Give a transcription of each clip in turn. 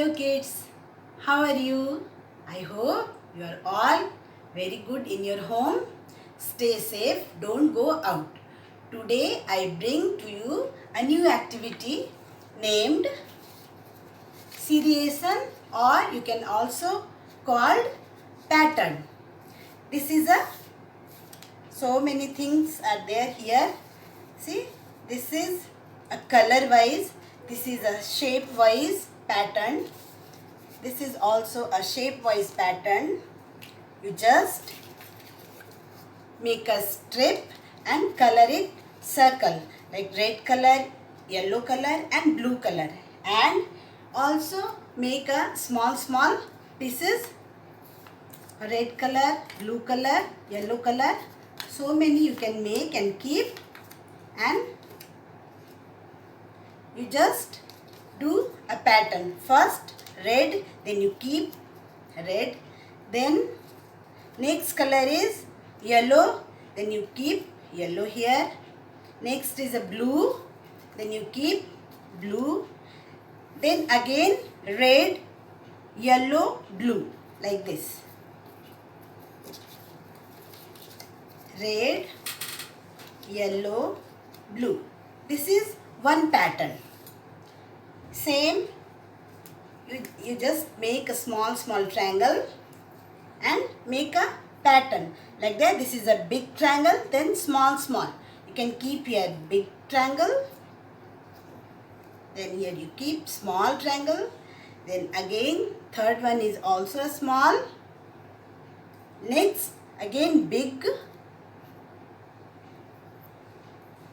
Hello kids, how are you? I hope you are all very good in your home. Stay safe, don't go out. Today I bring to you a new activity named Seriation, or you can also called pattern. This is so many things are there here. See, this is a color wise, this is a shape wise pattern. This is also a shape wise pattern. You just make a strip and color it circle like red color, yellow color and blue color, and also make a small pieces, red color, blue color, yellow color. So many you can make and keep, and you just do a pattern. First red, then you keep red, then next color is yellow, then you keep yellow here. Next is a blue, then you keep blue, then again red, yellow, blue, like this. Red, yellow, blue. This is one pattern. Same, you just make a small triangle and make a pattern like that. This is a big triangle, then small. You can keep here big triangle, then here you keep small triangle, then again third one is also a small, next again big,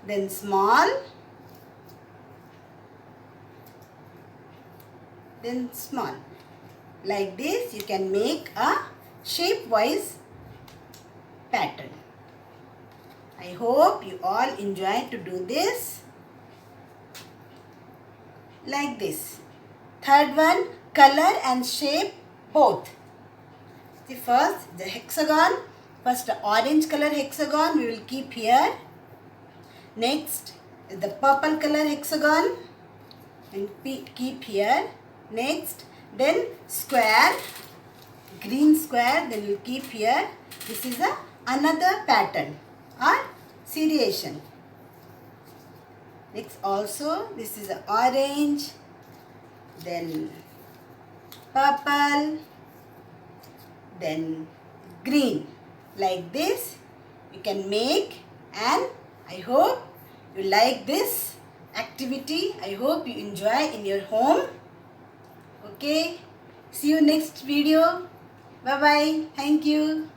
then small, then small. Like this you can make a shape wise pattern. I hope you all enjoy to do this. Like this. Third one, color and shape both. The first, the hexagon. First the orange color hexagon we will keep here. Next is the purple color hexagon and keep here. Next, then square, green square, then you keep here. This is another pattern or seriation. Next also, this is orange, then purple, then green. Like this you can make, and I hope you like this activity. I hope you enjoy in your home. Okay, see you next video. Bye bye. Thank you.